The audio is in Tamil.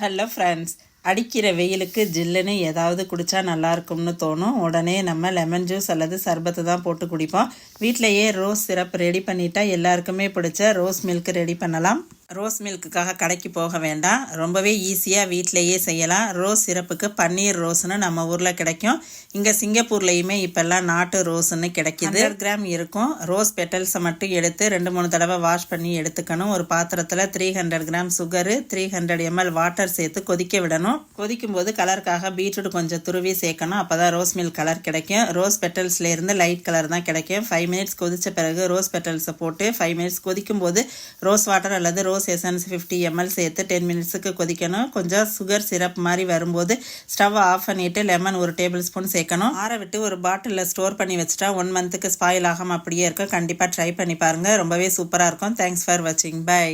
ஹலோ ஃப்ரெண்ட்ஸ், அடிக்கிற வெயிலுக்கு ஜில்லுன்னு ஏதாவது குடித்தா நல்லாயிருக்கும்னு தோணும். உடனே நம்ம லெமன் ஜூஸ் அல்லது சர்பத்து தான் போட்டு குடிப்போம். வீட்டிலையே ரோஸ் சிரப் ரெடி பண்ணிட்டா எல்லாருக்குமே பிடிச்ச ரோஸ் மில்க் ரெடி பண்ணலாம். ரோஸ் மில்க்குக்காக கடைக்கு போக வேண்டாம், ரொம்பவே ஈஸியாக வீட்டிலையே செய்யலாம். ரோஸ் சிரப்புக்கு பன்னீர் ரோஸ்னு நம்ம ஊரில் கிடைக்கும். இங்கே சிங்கப்பூர்லேயுமே இப்போல்லாம் நாட்டு ரோஸ்ன்னு கிடைக்கிது. 100 கிராம் இருக்கும். ரோஸ் பெட்டல்ஸை மட்டும் எடுத்து 2-3 தடவை வாஷ் பண்ணி எடுத்துக்கணும். ஒரு பாத்திரத்தில் 300 கிராம் சுகரு, 300 ml வாட்டர் சேர்த்து கொதிக்க விடணும். கொதிக்கும் போது கலருக்காக பீட்ரூட் கொஞ்சம் துருவி சேர்க்கணும். அப்போ தான் ரோஸ் மில்க் கலர் கிடைக்கும். ரோஸ் பெட்டல்ஸ்லேருந்து லைட் கலர் தான் கிடைக்கும். 5 மினிட்ஸ் கொதித்த பிறகு ரோஸ் பெட்டல்ஸை போட்டு 5 மினிட்ஸ் கொதிக்கும் போது ரோஸ் வாட்டர் அல்லது ரோஸ் எசன்ஸ் 50 ml சேர்த்து 10 மினிட்ஸுக்கு கொதிக்கணும். கொஞ்சம் சுகர் சிரப் மாதிரி வரும்போது ஸ்டவ் ஆஃப் பண்ணிவிட்டு லெமன் 1 டேபிள் ஸ்பூன் சேர்க்கணும். ஆற விட்டு ஒரு பாட்டிலில் ஸ்டோர் பண்ணி வச்சுட்டா 1 மந்த்துக்கு ஸ்பாயில் ஆகாமல் அப்படியே இருக்கும். கண்டிப்பாக ட்ரை பண்ணி பாருங்கள், ரொம்பவே சூப்பராக இருக்கும். தேங்க்ஸ் ஃபார் வாட்சிங். பை.